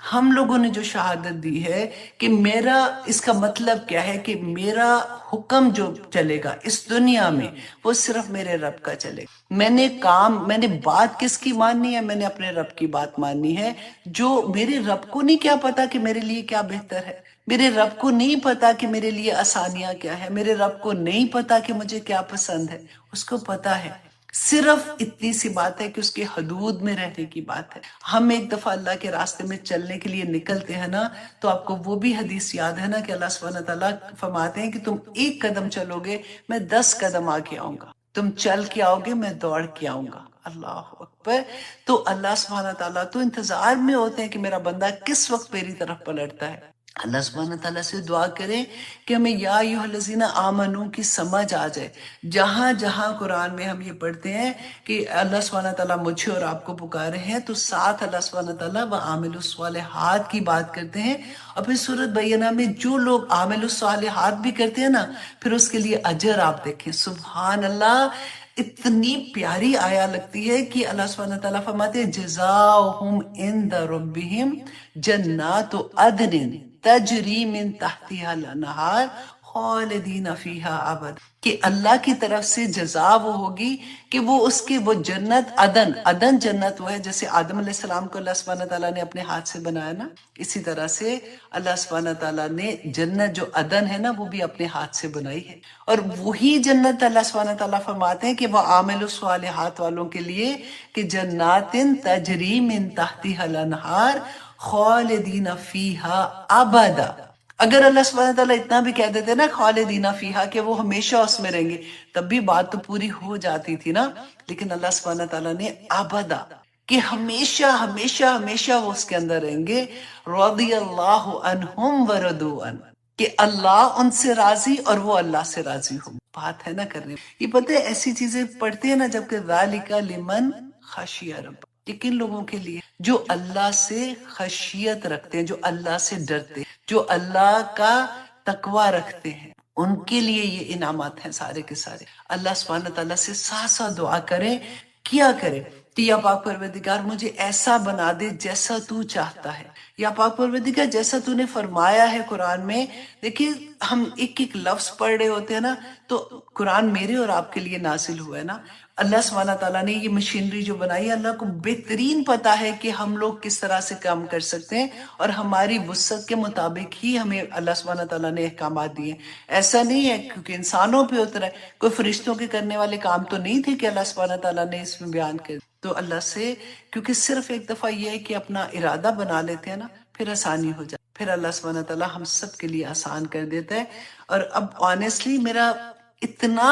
ہم لوگوں نے جو شہادت دی ہے کہ میرا اس کا مطلب کیا ہے کہ میرا حکم جو چلے گا اس دنیا میں وہ صرف میرے رب کا چلے گا. میں نے بات کس کی ماننی ہے؟ میں نے اپنے رب کی بات ماننی ہے. جو میرے رب کو نہیں کیا پتا کہ میرے لیے کیا بہتر ہے، میرے رب کو نہیں پتا کہ میرے لیے آسانیاں کیا ہے، میرے رب کو نہیں پتا کہ مجھے کیا پسند ہے. اس کو پتا ہے. صرف اتنی سی بات ہے کہ اس کے حدود میں رہنے کی بات ہے. ہم ایک دفعہ اللہ کے راستے میں چلنے کے لیے نکلتے ہیں نا، تو آپ کو وہ بھی حدیث یاد ہے نا کہ اللہ سبحانہ تعالیٰ فرماتے ہیں کہ تم ایک قدم چلو گے میں 10 قدم آگے آؤں گا، تم چل کے آؤ گے میں دوڑ کے آؤں گا. اللہ اکبر. تو اللہ سبحانہ تعالیٰ تو انتظار میں ہوتے ہیں کہ میرا بندہ کس وقت میری طرف پلٹتا ہے. اللہ سبحانہ تعالیٰ سے دعا کریں کہ ہمیں یا ایھا الذین آمنو کی سمجھ آ جائے. جہاں جہاں قرآن میں ہم یہ پڑھتے ہیں کہ اللہ سبحانہ تعالیٰ مجھے اور آپ کو پکارے ہیں، تو ساتھ اللہ سبحانہ تعالیٰ وَعَامِلُوا الصَّالِحَاتِ کی بات کرتے ہیں. اور پھر سورۃ بینہ میں جو لوگ عامل الصالحات بھی کرتے ہیں نا، پھر اس کے لیے اجر آپ دیکھیں. سبحان اللہ. اتنی پیاری آیا لگتی ہے کہ اللہ سبحانہ تعالیٰ فرماتے ہیں جزاؤہم عند ربہم جنات عدن تجری من تحتها الانہار خالدین فیہا ابد. کہ اللہ کی طرف سے جزا وہ ہوگی کہ وہ اس کے وہ جنت عدن جنت وہ ہے جیسے آدم علیہ السلام کو اللہ سبحانہ تعالیٰ نے اپنے ہاتھ سے بنایا نا، اسی طرح سے اللہ سبحانہ تعالیٰ نے جنت جو عدن ہے نا وہ بھی اپنے ہاتھ سے بنائی ہے. اور وہی جنت اللہ سبحانہ تعالیٰ فرماتے ہیں کہ وہ عامل الصالحات والوں کے لیے کہ جنات تجری من تحتها الانہار خالدین فیہا ابدا. اگر اللہ سبحانہ تعالیٰ اتنا بھی کہہ دیتے نا خالدین فیہا کہ وہ ہمیشہ اس میں رہیں گے، تب بھی بات تو پوری ہو جاتی تھی نا. لیکن اللہ سبحانہ تعالیٰ نے ابدا کہ ہمیشہ ہمیشہ ہمیشہ وہ اس کے اندر رہیں گے. رضی اللہ عنہم ورضوا عنہ کہ اللہ ان سے راضی اور وہ اللہ سے راضی ہو. بات ہے نا کرنے. یہ پتہ ہے ایسی چیزیں پڑھتے ہیں نا جبکہ ذالک لمن خشی رب، یہ کن لوگوں کے لیے؟ جو اللہ سے خشیت رکھتے ہیں، جو اللہ سے ڈرتے ہیں، جو اللہ کا تقوی رکھتے ہیں، ان کے لیے یہ انعامات ہیں سارے کے سارے. اللہ سبحانہ تعالیٰ سے ساتھ ساتھ دعا کریں. کیا کریں کہ یا پاک پروردگار مجھے ایسا بنا دے جیسا تو چاہتا ہے. یا پاک پروردگار جیسا تو نے فرمایا ہے قرآن میں. دیکھیں ہم ایک ایک لفظ پڑھ رہے ہوتے ہیں نا، تو قرآن میرے اور آپ کے لیے نازل ہوا ہے نا. اللہ سبحانہ تعالیٰ نے یہ مشینری جو بنائی ہے، اللہ کو بہترین پتا ہے کہ ہم لوگ کس طرح سے کام کر سکتے ہیں، اور ہماری وسعت کے مطابق ہی ہمیں اللہ سبحانہ تعالیٰ نے احکامات دیے. ایسا نہیں ہے کیونکہ انسانوں پہ اترا ہے، کوئی فرشتوں کے کرنے والے کام تو نہیں تھے کہ اللہ سبحانہ تعالیٰ نے اس میں بیان کر. تو اللہ سے کیونکہ صرف ایک دفعہ یہ ہے کہ اپنا ارادہ بنا لیتے ہیں نا، پھر آسانی ہو جائے، پھر اللہ سبحانہ تعالیٰ ہم سب کے لیے آسان کر دیتا ہے. اور اب آنیسٹلی میرا اتنا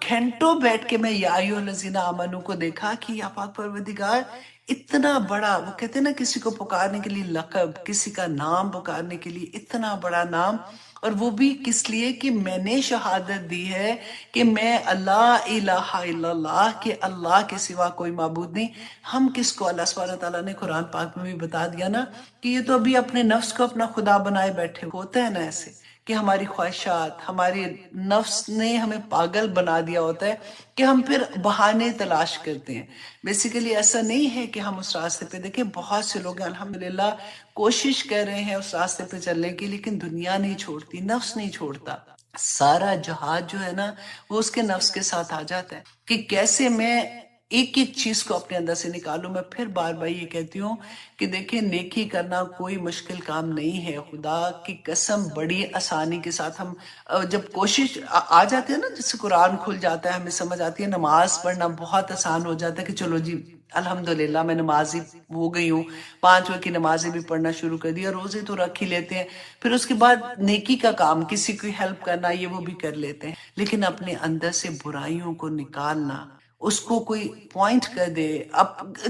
گھنٹوں بیٹھ کے میں یا ایھا الذین آمنو کو دیکھا کہ یا پاک پروردگار اتنا بڑا، وہ کہتے ہیں نا کسی کو پکارنے کے لیے لقب، کسی کا نام پکارنے کے لیے اتنا بڑا نام. اور وہ بھی کس لیے کہ میں نے شہادت دی ہے کہ میں اللہ الہ الا اللہ کہ اللہ کے سوا کوئی معبود نہیں. ہم کس کو اللہ سبحانہ تعالیٰ نے قرآن پاک میں بھی بتا دیا نا کہ یہ تو ابھی اپنے نفس کو اپنا خدا بنائے بیٹھے ہوتا ہے نا، ایسے کہ ہماری خواہشات، ہمارے نفس نے ہمیں پاگل بنا دیا ہوتا ہے کہ ہم پھر بہانے تلاش کرتے ہیں. بیسیکلی ایسا نہیں ہے کہ ہم اس راستے پہ، دیکھیں بہت سے لوگ الحمدللہ کوشش کر رہے ہیں اس راستے پہ چلنے کی، لیکن دنیا نہیں چھوڑتی، نفس نہیں چھوڑتا. سارا جہاد جو ہے نا وہ اس کے نفس کے ساتھ آ جاتا ہے کہ کیسے میں ایک ایک چیز کو اپنے اندر سے نکالوں. میں پھر بار بار یہ کہتی ہوں کہ دیکھیں نیکی کرنا کوئی مشکل کام نہیں ہے. خدا کی قسم بڑی آسانی کے ساتھ ہم جب کوشش آ جاتے ہیں نا، جس سے قرآن کھل جاتا ہے، ہمیں سمجھ آتی ہے، نماز پڑھنا بہت آسان ہو جاتا ہے کہ چلو جی الحمدللہ میں نمازی ہو گئی ہوں، 5 وقت کی نمازیں بھی پڑھنا شروع کر دی، اور روزے تو رکھ ہی لیتے ہیں. پھر اس کے بعد نیکی کا کام، کسی کی ہیلپ کرنا، یہ وہ بھی کر لیتے ہیں. لیکن اپنے اندر سے برائیوں کو نکالنا، اس کو کوئی پوائنٹ کر دے. اب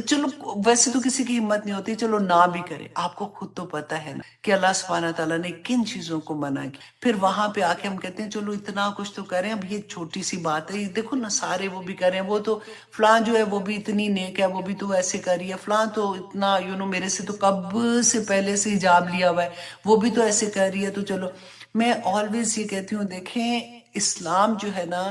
چلو ویسے تو کسی کی ہمت نہیں ہوتی چلو نہ بھی کرے، آپ کو خود تو پتا ہے نا کہ اللہ سبحانہ تعالیٰ نے کن چیزوں کو منع کی. پھر وہاں پہ آ کے ہم کہتے ہیں چلو اتنا کچھ تو کریں، اب یہ چھوٹی سی بات ہے، یہ دیکھو نا سارے وہ بھی کر رہے ہیں، وہ تو فلاں جو ہے وہ بھی اتنی نیک ہے، وہ بھی تو ایسے کر رہی ہے، فلاں تو اتنا میرے سے تو کب سے پہلے سے حجاب لیا ہوا ہے، وہ بھی تو ایسے کر رہی ہے. تو چلو میں آلویز یہ کہتی ہوں دیکھیں اسلام جو ہے نا،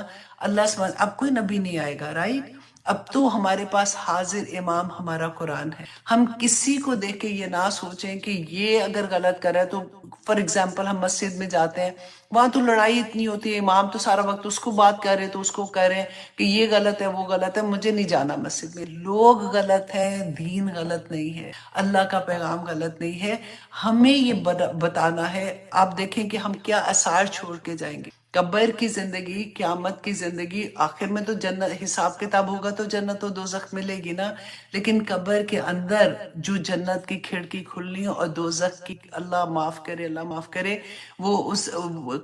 اللہ سبحانہ اب کوئی نبی نہیں آئے گا، رائٹ؟ اب تو ہمارے پاس حاضر امام ہمارا قرآن ہے. ہم کسی کو دیکھ کے یہ نہ سوچیں کہ یہ اگر غلط کر رہا ہے تو فار ایگزامپل ہم مسجد میں جاتے ہیں، وہاں تو لڑائی اتنی ہوتی ہے، امام تو سارا وقت اس کو بات کر رہے تو اس کو کہہ رہے ہیں کہ یہ غلط ہے وہ غلط ہے، مجھے نہیں جانا مسجد میں. لوگ غلط ہے، دین غلط نہیں ہے، اللہ کا پیغام غلط نہیں ہے. ہمیں یہ بتانا ہے. آپ دیکھیں کہ ہم کیا آثار چھوڑ کے جائیں گے. قبر کی زندگی، قیامت کی زندگی، آخر میں تو جنت حساب کتاب ہوگا تو جنت و دوزخ ملے گی نا. لیکن قبر کے اندر جو جنت کی کھڑکی کھلنی اور دوزخ کی، اللہ معاف کرے اللہ معاف کرے، وہ اس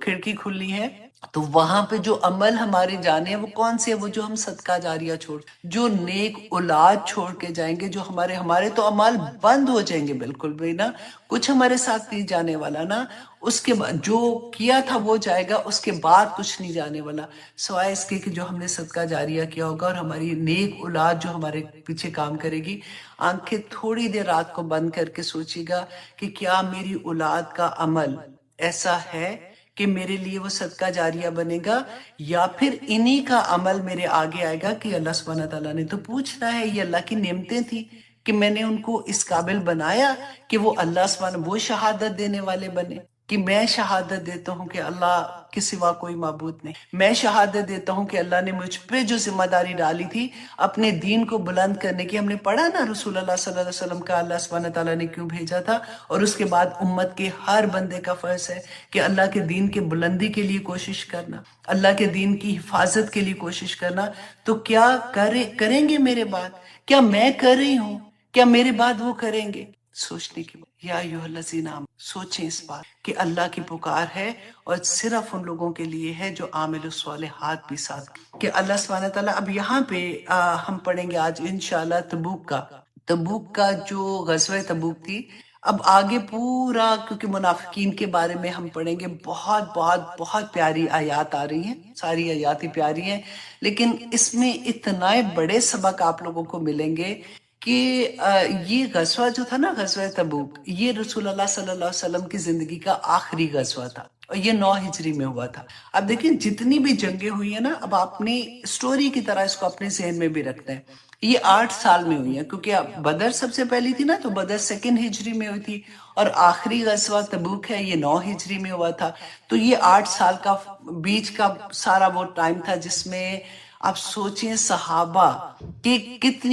کھڑکی کھلنی ہے. تو وہاں پہ جو عمل ہمارے جانے ہیں وہ کون سے ہیں؟ وہ جو ہم صدقہ جاریہ چھوڑ، جو نیک اولاد چھوڑ کے جائیں گے، جو ہمارے تو عمل بند ہو جائیں گے بالکل بھی نا، کچھ ہمارے ساتھ نہیں جانے والا نا. اس کے بعد جو کیا تھا وہ جائے گا، اس کے بعد کچھ نہیں جانے والا سوائے اس کے کہ جو ہم نے صدقہ جاریہ کیا ہوگا، اور ہماری نیک اولاد جو ہمارے پیچھے کام کرے گی. آنکھیں تھوڑی دیر رات کو بند کر کے سوچے گا کہ کیا میری اولاد کا عمل ایسا ہے کہ میرے لیے وہ صدقہ جاریہ بنے گا، یا پھر انہی کا عمل میرے آگے آئے گا کہ اللہ سبحانہ تعالیٰ نے تو پوچھنا ہے. یہ اللہ کی نعمتیں تھی کہ میں نے ان کو اس قابل بنایا کہ وہ اللہ سبحانہ وہ شہادت دینے والے بنے. کہ میں شہادت دیتا ہوں کہ اللہ کے سوا کوئی معبود نہیں. میں شہادت دیتا ہوں کہ اللہ نے مجھ پہ جو ذمہ داری ڈالی تھی اپنے دین کو بلند کرنے کی، ہم نے پڑھا نا رسول اللہ صلی اللہ علیہ وسلم کا اللہ سبحانہ تعالیٰ نے کیوں بھیجا تھا، اور اس کے بعد امت کے ہر بندے کا فرض ہے کہ اللہ کے دین کے بلندی کے لیے کوشش کرنا، اللہ کے دین کی حفاظت کے لیے کوشش کرنا. تو کیا کریں گے میرے بعد؟ کیا میں کر رہی ہوں؟ کیا میرے بعد وہ کریں گے؟ سوچنے کی بات. یا ایھا الذین آمنوا، سوچیں اس بات کہ اللہ کی پکار ہے اور صرف ان لوگوں کے لیے ہے جو عامل الصالحات بھی ساتھ، کہ اللہ سبحانہ تعالیٰ. اب یہاں پہ ہم پڑھیں گے آج انشاءاللہ تبوک کا جو غزوہ تبوک تھی. اب آگے پورا کیونکہ منافقین کے بارے میں ہم پڑھیں گے، بہت بہت بہت پیاری آیات آ رہی ہیں، ساری آیات ہی پیاری ہیں، لیکن اس میں اتنا بڑے سبق آپ لوگوں کو ملیں گے کہ یہ غزوہ جو تھا نا، غزوہ تبوک، یہ رسول اللہ صلی اللہ علیہ وسلم کی زندگی کا آخری غزوہ تھا، اور یہ 9 ہجری میں ہوا تھا. اب دیکھیں جتنی بھی جنگیں ہوئی ہیں نا، اب آپ نے سٹوری کی طرح اس کو اپنے ذہن میں بھی رکھتے ہیں. یہ 8 سال میں ہوئی ہیں، کیونکہ اب بدر سب سے پہلی تھی نا، تو بدر 2 ہجری میں ہوئی تھی، اور آخری غزوہ تبوک ہے یہ 9 ہجری میں ہوا تھا. تو یہ 8 سال کا بیچ کا سارا وہ ٹائم تھا جس میں آپ سوچیں صحابہ کہ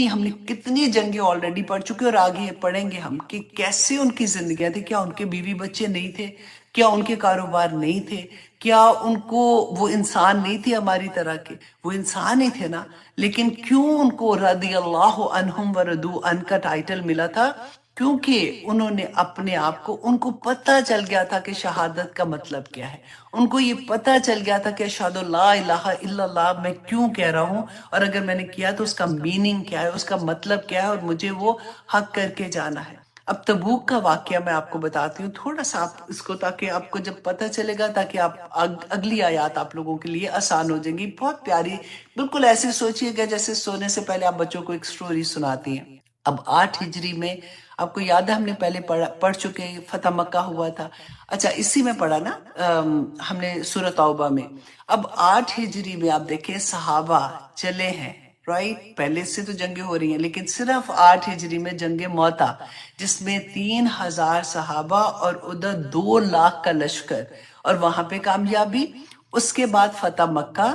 ہم نے کتنی جنگیں آلریڈی پڑھ چکے، اور آگے پڑھیں گے ہم کہ کیسے ان کی زندگیاں تھی. کیا ان کے بیوی بچے نہیں تھے؟ کیا ان کے کاروبار نہیں تھے؟ کیا ان کو وہ انسان نہیں تھے ہماری طرح کے؟ وہ انسان ہی تھے نا. لیکن کیوں ان کو رضی اللہ عنہم ورضوا عنہ کا ٹائٹل ملا تھا؟ کیونکہ انہوں نے اپنے آپ کو، ان کو پتہ چل گیا تھا کہ شہادت کا مطلب کیا ہے. ان کو یہ پتہ چل گیا تھا کہ اشہد لا الہ الا اللہ میں کیوں کہہ رہا ہوں، اور اگر میں نے کیا تو اس کا میننگ کیا ہے، اس کا مطلب کیا ہے، اور مجھے وہ حق کر کے جانا ہے. اب تبوک کا واقعہ میں آپ کو بتاتی ہوں تھوڑا سا، آپ اس کو تاکہ آپ کو جب پتہ چلے گا، تاکہ آپ اگلی آیات آپ لوگوں کے لیے آسان ہو جائیں گی. بہت پیاری، بالکل ایسے سوچئے گا جیسے سونے سے پہلے آپ بچوں کو ایک سٹوری سناتی ہیں. اب 8 ہجری میں آپ کو یاد ہے ہم نے پہلے پڑھ چکے ہیں، فتح مکہ ہوا تھا. اچھا اسی میں پڑھا نا ہم نے سورۃ توبہ میں. اب 8 ہجری میں آپ دیکھیں صحابہ چلے ہیں، رائٹ. پہلے سے تو جنگیں ہو رہی ہیں، لیکن صرف 8 ہجری میں جنگ موتا، جس میں 3000 صحابہ اور ادھر 2 لاکھ کا لشکر، اور وہاں پہ کامیابی. اس کے بعد فتح مکہ،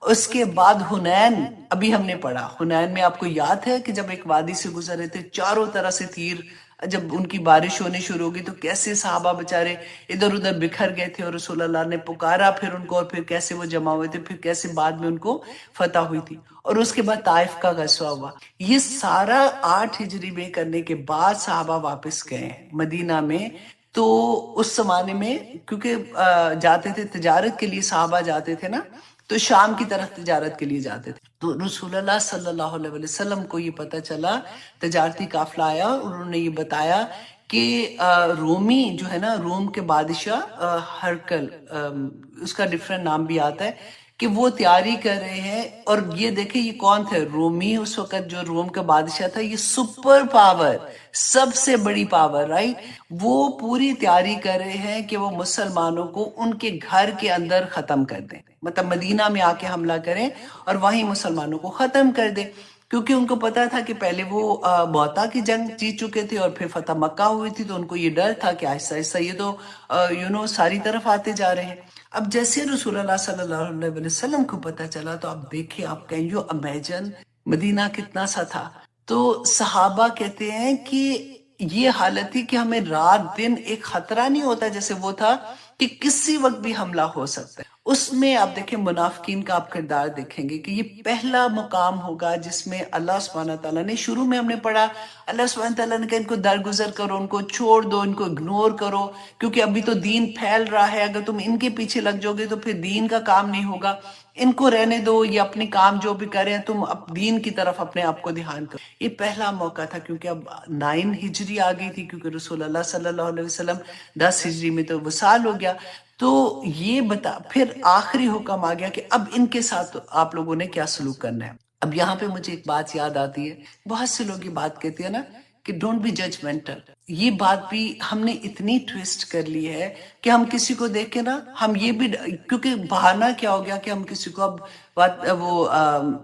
اس کے بعد حنین. ابھی ہم نے پڑھا حنین میں، آپ کو یاد ہے کہ جب ایک وادی سے گزر رہے تھے، چاروں طرح سے تیر، جب ان کی بارش ہونی شروع ہوگی تو کیسے صحابہ بچارے ادھر ادھر بکھر گئے تھے، اور رسول اللہ نے پکارا پھر ان کو، اور پھر کیسے وہ جمع ہوئے تھے، پھر کیسے بعد میں ان کو فتح ہوئی تھی. اور اس کے بعد طائف کا غزوہ ہوا. یہ سارا 8 ہجری میں کرنے کے بعد صحابہ واپس گئے مدینہ میں. تو اس زمانے میں کیونکہ جاتے تھے تجارت کے لیے، صحابہ جاتے تھے نا، تو شام کی طرف تجارت کے لیے جاتے تھے. تو رسول اللہ صلی اللہ علیہ وسلم کو یہ پتہ چلا، تجارتی قافلہ آیا، اور انہوں نے یہ بتایا کہ رومی جو ہے نا، روم کے بادشاہ ہرکل، اس کا ڈیفرنٹ نام بھی آتا ہے، کہ وہ تیاری کر رہے ہیں. اور یہ دیکھیں یہ کون تھے؟ رومی. اس وقت جو روم کا بادشاہ تھا، یہ سپر پاور، سب سے بڑی پاور، رائٹ. وہ پوری تیاری کر رہے ہیں کہ وہ مسلمانوں کو ان کے گھر کے اندر ختم کر دیں، مطلب مدینہ میں آ کے حملہ کریں اور وہیں مسلمانوں کو ختم کر دیں. کیونکہ ان کو پتا تھا کہ پہلے وہ موتا کی جنگ جیت چکے تھے اور پھر فتح مکہ ہوئی تھی، تو ان کو یہ ڈر تھا کہ آہستہ آہستہ یہ تو ساری طرف آتے جا رہے ہیں۔ اب جیسے رسول اللہ صلی اللہ علیہ وسلم کو پتا چلا تو آپ دیکھیں، آپ کہیں یو امیجن مدینہ کتنا سا تھا۔ تو صحابہ کہتے ہیں کہ یہ حالت تھی کہ ہمیں رات دن ایک خطرہ نہیں ہوتا جیسے وہ تھا کہ کسی وقت بھی حملہ ہو سکتا ہے۔ اس میں آپ دیکھیں منافقین کا آپ کردار دیکھیں گے کہ یہ پہلا مقام ہوگا جس میں اللہ سبحانہ تعالیٰ نے، شروع میں ہم نے پڑھا اللہ سبحانہ تعالیٰ نے کہا ان کو درگزر کرو، ان کو چھوڑ دو، ان کو اگنور کرو، کیونکہ ابھی تو دین پھیل رہا ہے، اگر تم ان کے پیچھے لگ جاؤ گے تو پھر دین کا کام نہیں ہوگا، ان کو رہنے دو، یہ اپنے کام جو بھی کریں، تم دین کی طرف اپنے آپ کو دھیان کرو۔ یہ پہلا موقع تھا کیونکہ اب 9 ہجری آ گئی تھی، کیونکہ رسول اللہ صلی اللہ علیہ وسلم 10 ہجری میں تو وصال ہو گیا۔ تو یہ پھر آخری حکم آ گیا کہ اب ان کے ساتھ آپ لوگوں نے کیا سلوک کرنا ہے۔ اب یہاں پہ مجھے ایک بات یاد آتی ہے، بہت سے لوگ یہ بات کہتے ہیں نا کہ ڈونٹ بی ججمنٹل۔ یہ بات بھی ہم نے اتنی ٹویسٹ کر لی ہے کہ ہم کسی کو دیکھ کے نا ہم یہ بھی، کیونکہ بہانہ کیا ہو گیا کہ ہم کسی کو اب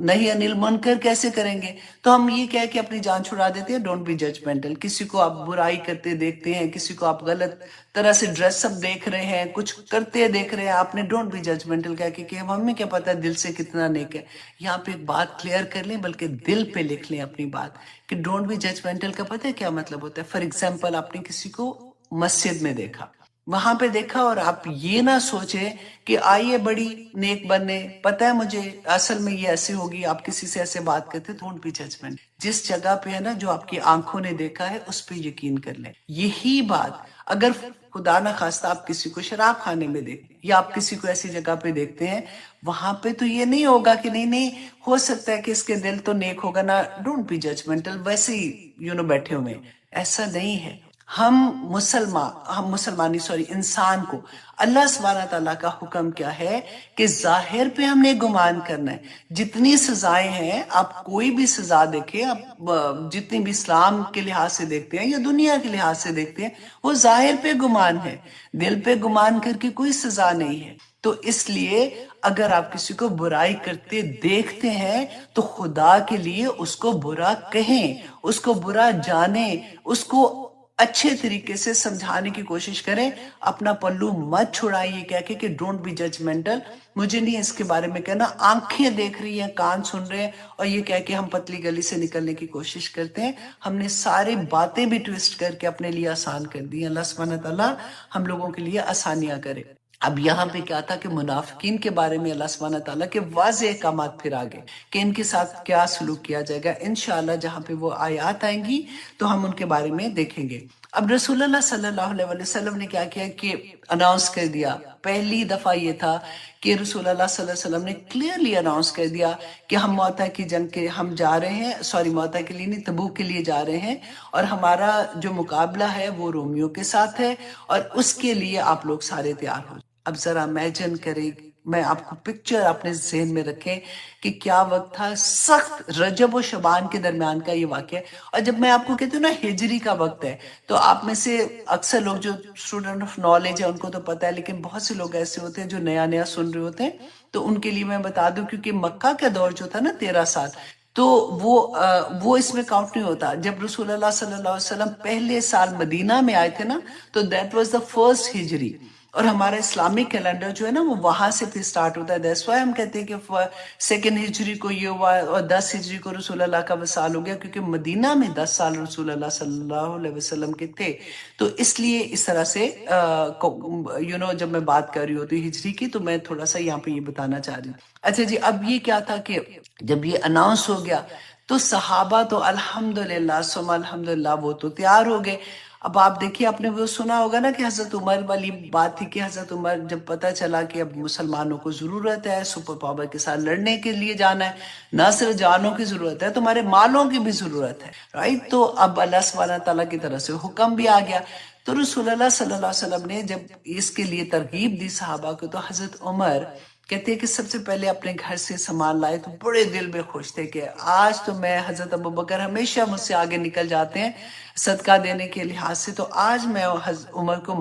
نہیں انل منکر کیسے کریں گے، تو ہم یہ کہہ کے اپنی جان چھڑا دیتے ہیں ڈونٹ بی ججمنٹل۔ کسی کو آپ برائی کرتے دیکھتے ہیں، کسی کو آپ غلط طرح سے ڈریس اپ دیکھ رہے ہیں، کچھ کرتے دیکھ رہے ہیں، آپ نے ڈونٹ بی ججمنٹل کہہ کے کہ ہمیں کیا پتا دل سے کتنا نیک ہے۔ یہاں پہ ایک بات کلیئر کر لیں، بلکہ دل پہ لکھ لیں اپنی بات کہ ڈونٹ بی ججمنٹل کا پتہ ہے کیا مطلب ہوتا ہے۔ فار ایگزامپل آپ نے کسی کو مسجد میں دیکھا، وہاں پہ دیکھا، اور آپ یہ نہ سوچیں کہ آئیے بڑی نیک بننے، پتہ ہے مجھے اصل میں یہ ایسے ہوگی، آپ کسی سے ایسے بات کرتے، ڈونٹ بی ججمنٹ۔ جس جگہ پہ ہے نا جو آپ کی آنکھوں نے دیکھا ہے اس پہ یقین کر لیں۔ یہی بات اگر خدا نہ خواستہ آپ کسی کو شراب خانے میں دیکھتے ہیں یا آپ کسی کو ایسی جگہ پہ دیکھتے ہیں، وہاں پہ تو یہ نہیں ہوگا کہ نہیں ہو سکتا ہے کہ اس کے دل تو نیک ہوگا نا، ڈونٹ بی ججمنٹل، ویسے ہی بیٹھے ہوئے، ایسا نہیں ہے۔ ہم مسلمانی انسان کو اللہ سبحانہ تعالیٰ کا حکم کیا ہے کہ ظاہر پہ ہم نے گمان کرنا ہے۔ جتنی سزائیں ہیں، آپ کوئی بھی سزا دیکھیں، آپ جتنی بھی اسلام کے لحاظ سے دیکھتے ہیں یا دنیا کے لحاظ سے دیکھتے ہیں، وہ ظاہر پہ گمان ہے، دل پہ گمان کر کے کوئی سزا نہیں ہے۔ تو اس لیے اگر آپ کسی کو برائی کرتے دیکھتے ہیں تو خدا کے لیے اس کو برا کہیں، اس کو برا جانیں، اس کو اچھے طریقے سے سمجھانے کی کوشش کریں، اپنا پلو مت چھڑائیے کہہ کے کہ ڈونٹ بی ججمنٹل۔ مجھے نہیں اس کے بارے میں کہنا، آنکھیں دیکھ رہی ہیں، کان سن رہے ہیں، اور یہ کہہ کے ہم پتلی گلی سے نکلنے کی کوشش کرتے ہیں۔ ہم نے سارے باتیں بھی ٹویسٹ کر کے اپنے لیے آسان کر دی۔ اللہ سبحانہ تعالیٰ ہم لوگوں کے لیے آسانیاں کرے۔ اب یہاں پہ کیا تھا کہ منافقین کے بارے میں اللہ سبحانہ تعالیٰ کے واضح احکامات پھر آگے کہ ان کے ساتھ کیا سلوک کیا جائے گا۔ انشاءاللہ جہاں پہ وہ آیات آئیں گی تو ہم ان کے بارے میں دیکھیں گے۔ اب رسول اللہ صلی اللہ علیہ وسلم نے کیا کیا کہ اناؤنس کر دیا۔ پہلی دفعہ یہ تھا کہ رسول اللہ صلی اللہ علیہ وسلم نے کلیئرلی اناؤنس کر دیا کہ ہم موتا کی جنگ کے ہم جا رہے ہیں، موتا کے لیے نہیں، تبوک کے لیے جا رہے ہیں، اور ہمارا جو مقابلہ ہے وہ رومیوں کے ساتھ ہے، اور اس کے لیے آپ لوگ سارے تیار ہو۔ اب ذرا امیجن کریں، میں آپ کو پکچر اپنے ذہن میں رکھیں کہ کیا وقت تھا، سخت رجب و شعبان کے درمیان کا یہ واقعہ ہے۔ اور جب میں آپ کو کہتی ہوں نا ہجری کا وقت ہے، تو آپ میں سے اکثر لوگ جو اسٹوڈنٹ آف نالج ہے ان کو تو پتہ ہے، لیکن بہت سے لوگ ایسے ہوتے ہیں جو نیا نیا سن رہے ہوتے ہیں، تو ان کے لیے میں بتا دوں، کیونکہ مکہ کا دور جو تھا نا 13 سال، تو وہ اس میں کاؤنٹ نہیں ہوتا۔ جب رسول اللہ صلی اللہ علیہ وسلم پہلے سال مدینہ میں آئے تھے نا، تو دیٹ واز دا فرسٹ ہجری، اور ہمارا اسلامک کیلنڈر جو ہے نا وہ وہاں سے پھر سٹارٹ ہوتا ہے۔ دیٹس وائی ہم کہتے ہیں کہ سیکنڈ ہجری کو یہ ہوا اور 10 ہجری کو رسول اللہ کا وصال ہو گیا، کیونکہ مدینہ میں 10 سال رسول اللہ صلی اللہ علیہ وسلم کے تھے۔ تو اس لیے اس طرح سے جب میں بات کر رہی ہوتی ہجری کی، تو میں تھوڑا سا یہاں پہ یہ بتانا چاہ رہی ہوں۔ اچھا جی، اب یہ کیا تھا کہ جب یہ اناؤنس ہو گیا تو صحابہ تو الحمدللہ ثم الحمدللہ وہ تو تیار ہو گئے۔ اب آپ دیکھیے، آپ نے وہ سنا ہوگا نا کہ حضرت عمر والی بات تھی کہ حضرت عمر جب پتہ چلا کہ اب مسلمانوں کو ضرورت ہے سپر پاور کے ساتھ لڑنے کے لیے جانا ہے، نہ صرف جانوں کی ضرورت ہے، تمہارے مالوں کی بھی ضرورت ہے، رائٹ؟ تو اب اللہ سبحانہ تعالیٰ کی طرف سے حکم بھی آ گیا۔ تو رسول اللہ صلی اللہ علیہ وسلم نے جب اس کے لیے ترغیب دی صحابہ کو، تو حضرت عمر کہتے ہیں کہ سب سے پہلے اپنے گھر سے سامان لائے تو بڑے دل میں خوش تھے کہ آج تو میں، حضرت ابوبکر ہمیشہ مجھ سے آگے نکل جاتے ہیں صدقہ دینے کے لحاظ سے، تو آج میں عمر کو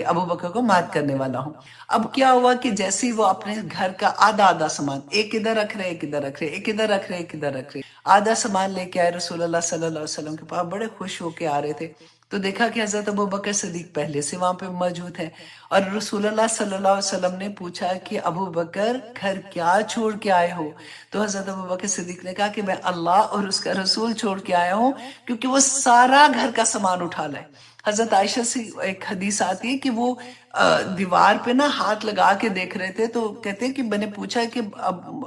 ابوبکر کو مات کرنے والا ہوں۔ اب کیا ہوا کہ جیسے ہی وہ اپنے گھر کا آدھا آدھا سامان، ایک ادھر رکھ رہے، ایک ادھر رکھ رہے، ایک ادھر رکھ رہے، ایک ادھر رکھ رہے، آدھا سامان لے کے آئے رسول اللہ صلی اللہ علیہ وسلم کے پاس، بڑے خوش ہو کے آ رہے تھے، تو دیکھا کہ حضرت ابوبکر صدیق پہلے سے وہاں پہ موجود ہیں، اور رسول اللہ صلی اللہ علیہ وسلم نے پوچھا کہ ابوبکر گھر کیا چھوڑ کے آئے ہو؟ تو حضرت ابوبکر صدیق نے کہا کہ میں اللہ اور اس کا رسول چھوڑ کے آیا ہوں، کیونکہ وہ سارا گھر کا سامان اٹھا لائے۔ حضرت عائشہ سے ایک حدیث آتی ہے کہ وہ دیوار پہ نا ہاتھ لگا کے دیکھ رہے تھے، تو کہتے ہیں کہ میں نے پوچھا کہ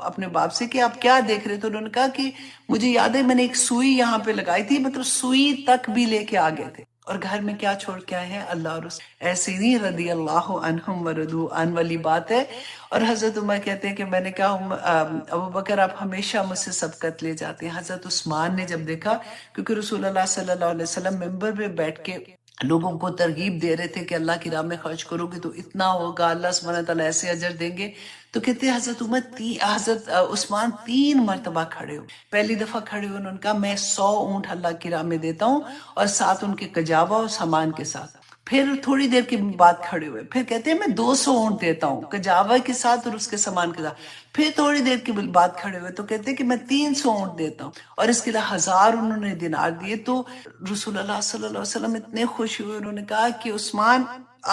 اپنے باپ سے کہ آپ کیا دیکھ رہے تھے، تو انہوں نے کہا کہ مجھے یاد ہے میں نے ایک سوئی یہاں پہ لگائی تھی، مطلب سوئی تک بھی لے کے آ گئے تھے، اور گھر میں کیا چھوڑ کے آئے ہیں؟ اللہ اور اس ایسے نہیں رضی اللہ عنہم ورضوا عنہ والی بات ہے۔ اور حضرت عمر کہتے ہیں کہ میں نے کہا ابوبکر آپ ہمیشہ مجھ سے سبقت لے جاتے ہیں۔ حضرت عثمان نے جب دیکھا، کیونکہ رسول اللہ صلی اللہ علیہ وسلم ممبر پہ بیٹھ کے لوگوں کو ترغیب دے رہے تھے کہ اللہ کی راہ میں خرچ کرو گے تو اتنا ہوگا، اللہ سبحانہ تعالیٰ ایسے اجر دیں گے، تو کہتے ہیں حضرت عثمان 3 مرتبہ کھڑے ہو، پہلی دفعہ کھڑے ہوئے انہوں نے کہا میں 100 اونٹ اللہ کی راہ میں دیتا ہوں، اور ساتھ ان کے کجاوا اور سامان کے ساتھ۔ پھر تھوڑی دیر کے بعد کھڑے ہوئے، پھر کہتے ہیں میں 200 اونٹ دیتا ہوں کجاوا کے ساتھ اور اس کے سامان کے ساتھ۔ پھر تھوڑی دیر کے بعد کھڑے ہوئے تو کہتے ہیں کہ میں 300 اونٹ دیتا ہوں، اور اس کے لیے 1000 انہوں نے دینار دیے۔ تو رسول اللہ صلی اللہ علیہ وسلم اتنے خوش ہوئے، انہوں نے کہا کہ عثمان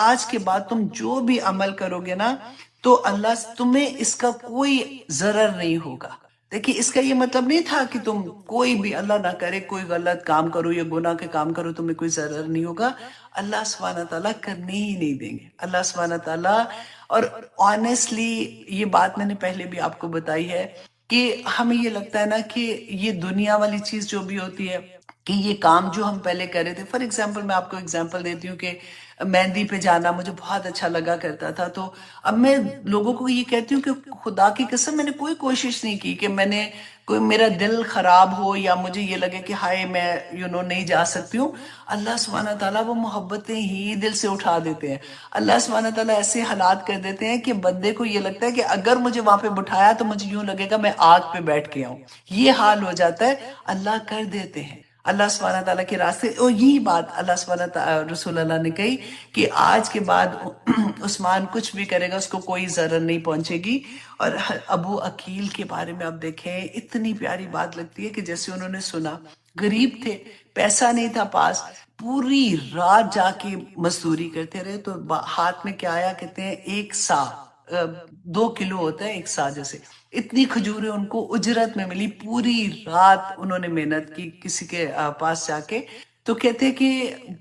آج کے بعد تم جو بھی عمل کرو گے نا تو اللہ تمہیں اس کا کوئی ضرر نہیں ہوگا۔ دیکھیے اس کا یہ مطلب نہیں تھا کہ تم کوئی بھی، اللہ نہ کرے، کوئی غلط کام کرو یا گناہ کے کام کرو تمہیں کوئی ضرر نہیں ہوگا، اللہ سبحانہ تعالیٰ کرنے ہی نہیں دیں گے، اللہ سبحانہ تعالیٰ۔ اور آنیسٹلی یہ بات میں نے پہلے بھی آپ کو بتائی ہے کہ ہمیں یہ لگتا ہے نا کہ یہ دنیا والی چیز جو بھی ہوتی ہے، کہ یہ کام جو ہم پہلے کر رہے تھے، فار ایگزامپل میں آپ کو ایگزامپل دیتی ہوں کہ مہندی پہ جانا مجھے بہت اچھا لگا کرتا تھا، تو اب میں لوگوں کو یہ کہتی ہوں کہ خدا کی قسم میں نے کوئی کوشش نہیں کی کہ میں نے کوئی میرا دل خراب ہو یا مجھے یہ لگے کہ ہائے میں نہیں جا سکتی ہوں۔ اللہ سبحانہ تعالیٰ وہ محبتیں ہی دل سے اٹھا دیتے ہیں، اللہ سبحانہ تعالیٰ ایسے حالات کر دیتے ہیں کہ بندے کو یہ لگتا ہے کہ اگر مجھے وہاں پہ بٹھایا تو مجھے یوں لگے گا میں آگ پہ بیٹھ کے آؤں، یہ حال ہو جاتا ہے، اللہ کر دیتے ہیں اللہ سبحانہ تعالیٰ کے راستے۔ اور یہی بات اللہ سبحانہ تعالیٰ رسول اللہ نے کہی کہ آج کے بعد عثمان کچھ بھی کرے گا اس کو کوئی ضرر نہیں پہنچے گی۔ اور ابو عقیل کے بارے میں آپ دیکھیں، اتنی پیاری بات لگتی ہے کہ جیسے انہوں نے سنا، غریب تھے، پیسہ نہیں تھا پاس، پوری رات جا کے مزدوری کرتے رہے، تو ہاتھ میں کیا آیا؟ کہتے ہیں 1 سا 2 کلو ہوتا ہے 1 سا جیسے، اتنی کھجوریں ان کو اجرت میں ملی، پوری رات انہوں نے محنت کی کسی کے پاس جا کے۔ تو کہتے کہ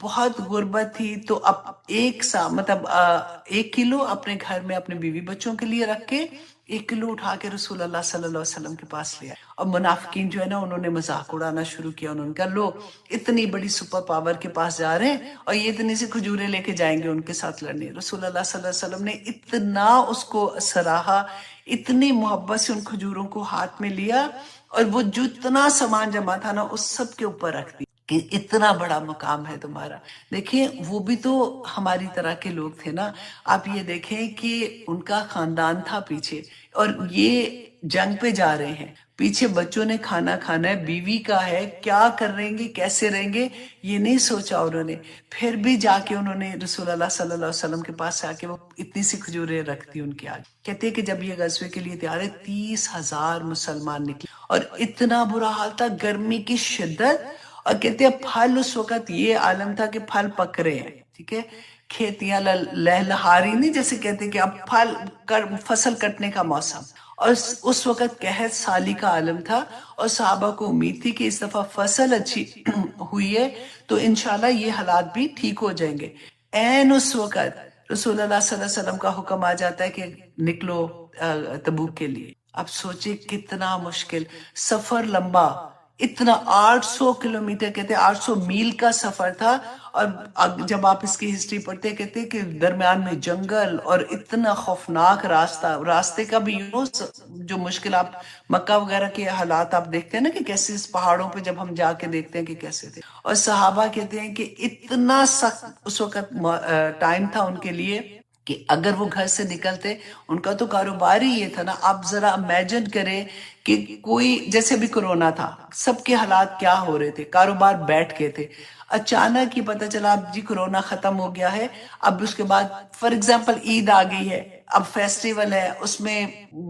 بہت غربت تھی، تو اب 1 سا مطلب 1 کلو اپنے گھر میں اپنے بیوی بچوں کے لیے رکھ کے 1 کلو اٹھا کے رسول اللہ صلی اللہ علیہ وسلم کے پاس لیا، اور منافقین جو ہے نا انہوں نے مذاق اڑانا شروع کیا، انہوں نے کہا لو اتنی بڑی سپر پاور کے پاس جا رہے ہیں اور یہ اتنی سی کھجوریں لے کے جائیں گے ان کے ساتھ لڑنے۔ رسول اللہ صلی اللہ علیہ وسلم نے اتنا اس کو سراہا، اتنی محبت سے ان کھجوروں کو ہاتھ میں لیا، اور وہ جتنا سامان جمع تھا نا اس سب کے اوپر رکھ دیا کہ اتنا بڑا مقام ہے تمہارا۔ دیکھیں وہ بھی تو ہماری طرح کے لوگ تھے نا، آپ یہ دیکھیں کہ ان کا خاندان تھا پیچھے، اور یہ جنگ پہ جا رہے ہیں، پیچھے بچوں نے کھانا کھانا ہے، بیوی کا ہے، کیا کر رہیں گے، کیسے رہیں گے، یہ نہیں سوچا انہوں نے، پھر بھی جا کے انہوں نے رسول اللہ صلی اللہ علیہ وسلم کے پاس آ کے وہ اتنی سی کھجوریں رکھ دی ان کے آگے۔ کہتے ہیں کہ جب یہ غزوے کے لیے تیار ہے 30,000 مسلمان نکلے، اور اتنا برا حال تھا، گرمی کی شدت، اور کہتے ہیں پھل اس وقت یہ عالم تھا کہ پھل پک رہے ہیں، ٹھیک ہے، کھیتیاں لہلہاری نہیں جیسے کہتے ہیں کہ اب فصل کٹنے کا موسم، اور اس وقت قحط سالی کا عالم تھا، اور صحابہ کو امید تھی کہ اس دفعہ فصل اچھی ہوئی ہے تو انشاءاللہ یہ حالات بھی ٹھیک ہو جائیں گے۔ این اس وقت رسول اللہ صلی اللہ علیہ وسلم کا حکم آ جاتا ہے کہ نکلو تبوک کے لیے۔ اب سوچے کتنا مشکل سفر، لمبا، اتنا 800 کلومیٹر، کہتے ہیں 800 میل کا سفر تھا، اور جب آپ اس کی ہسٹری پڑھتے کہتے ہیں کہ درمیان میں جنگل اور اتنا خوفناک راستہ، راستے کا بھی جو مشکل، آپ مکہ وغیرہ کے حالات آپ دیکھتے ہیں نا کہ کیسے اس پہاڑوں پہ جب ہم جا کے دیکھتے ہیں کہ کیسے تھے، اور صحابہ کہتے ہیں کہ اتنا سخت اس وقت ٹائم تھا ان کے لیے کہ اگر وہ گھر سے نکلتے، ان کا تو کاروبار ہی یہ تھا نا. آپ ذرا امیجن کریں کہ کوئی جیسے بھی کرونا تھا، سب کے حالات کیا ہو رہے تھے، کاروبار بیٹھ کے تھے. اچانک ہی پتہ چلا اب جی کرونا ختم ہو گیا ہے. اب اس کے بعد فار ایگزامپل عید آ گئی ہے، اب فیسٹیول ہے، اس میں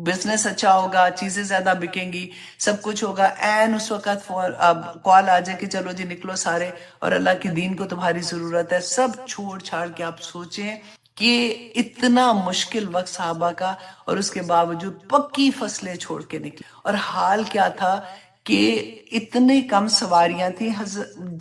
بزنس اچھا ہوگا، چیزیں زیادہ بکیں گی، سب کچھ ہوگا. این اس وقت اب کال آ جائے کہ چلو جی نکلو سارے، اور اللہ کے دین کو تمہاری ضرورت ہے. سب چھوڑ چھاڑ کے آپ سوچیں کہ اتنا مشکل وقت صحابہ کا، اور اس کے باوجود پکی فصلیں چھوڑ کے نکلے. اور حال کیا تھا کہ اتنے کم سواریاں تھیں.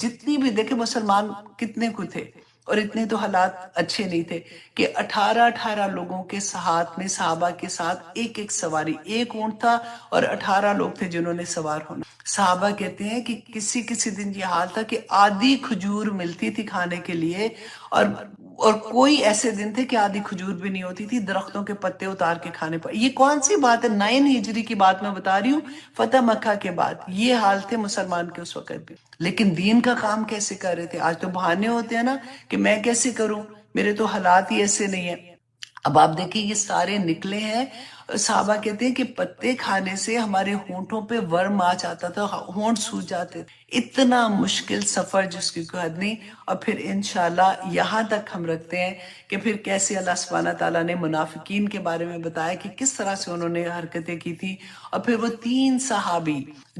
جتنی بھی دیکھیں مسلمان کتنے کو تھے، اور اتنے تو حالات اچھے نہیں تھے کہ 18 لوگوں کے ساتھ میں، صحابہ کے ساتھ ایک ایک سواری، ایک اونٹ تھا اور 18 لوگ تھے جنہوں نے سوار ہونا. صحابہ کہتے ہیں کہ کسی کسی دن یہ حال تھا کہ آدھی کھجور ملتی تھی کھانے کے لیے، اور کوئی ایسے دن تھے کہ آدھی کھجور بھی نہیں ہوتی تھی، درختوں کے پتے اتار کے کھانے پر. یہ کون سی بات ہے؟ 9 ہجری کی بات میں بتا رہی ہوں، فتح مکہ کے بعد. یہ حال تھے مسلمان کے اس وقت بھی. لیکن دین کا کام کیسے کر رہے تھے؟ آج تو بہانے ہوتے ہیں نا کہ میں کیسے کروں، میرے تو حالات ہی ایسے نہیں ہیں. اب آپ دیکھیں یہ سارے نکلے ہیں. صحابہ کہتے ہیں کہ پتے کھانے سے ہمارے ہونٹوں پہ ورم آ جاتا تھا، ہونٹ سوج جاتے تھے. اتنا مشکل سفر جس کی کوئی حد نہیں. اور پھر انشاءاللہ یہاں تک ہم رکھتے ہیں کہ پھر کیسے اللہ سبحانہ تعالیٰ نے منافقین کے بارے میں بتایا کہ کس طرح سے انہوں نے حرکتیں کی تھی. اور پھر وہ 3 صحابی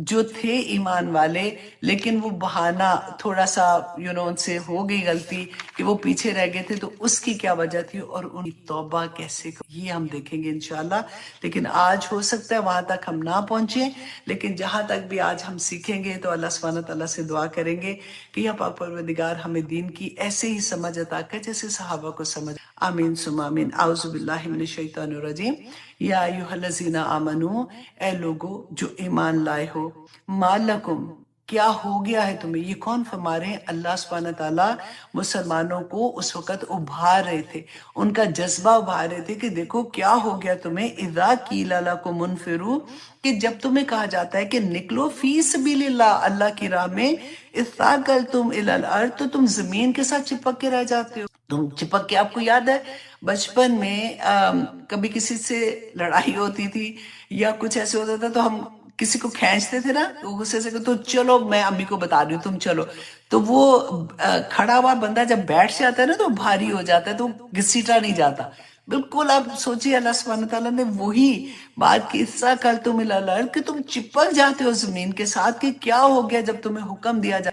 جو تھے ایمان والے، لیکن وہ بہانہ تھوڑا سا ان سے ہو گئی غلطی کہ وہ پیچھے رہ گئے تھے، تو اس کی کیا وجہ تھی اور ان کی توبہ کیسے، یہ ہم دیکھیں گے انشاءاللہ. لیکن آج ہو سکتا ہے وہاں تک ہم نہ پہنچیں، لیکن جہاں تک بھی آج ہم سیکھیں گے تو اللہ سبحانہ تعالیٰ سے دعا کریں گے کہ یا پاک پروردگار ہمیں دین کی ایسے ہی سمجھ عطا کر جیسے صحابہ کو سمجھ. آمین ثم آمین. اعوذ باللہ من الشیطان الرجیم. یا ایھا الذین آمنو، اے لوگو جو ایمان لائے ہو، ما لکم، کیا ہو گیا ہے تمہیں. یہ کون فرما رہے ہیں؟ اللہ سبحانہ تعالیٰ مسلمانوں کو اس وقت ابھار رہے تھے، ان کا جذبہ ابھار رہے تھے کہ دیکھو کیا ہو گیا تمہیں. اذا قیل لکم انفروا، کہ جب تمہیں کہا جاتا ہے کہ نکلو فی سبیل اللہ، اللہ کی راہ میں، اثاقلتم الی الارض، تو تم زمین کے ساتھ چپک کے رہ جاتے ہو. تم چپک کے، آپ کو یاد ہے بچپن میں کبھی کسی سے لڑائی ہوتی تھی یا کچھ ایسے ہوتا تھا تو ہم کسی کو کھینچتے تھے نا، تو غصے سے تو چلو میں امی کو بتا رہی ہوں تم چلو، تو وہ کھڑا ہوا بندہ جب بیٹھ جاتا ہے نا تو بھاری ہو جاتا ہے، تو گھسیٹا نہیں جاتا. بالکل آپ سوچیے اللہ سبحانہ تعالیٰ نے وہی بات کی، اثاقلتم الی الارض، کہ تم چپک جاتے ہو زمین کے ساتھ. کہ کیا ہو گیا جب تمہیں حکم دیا جاتا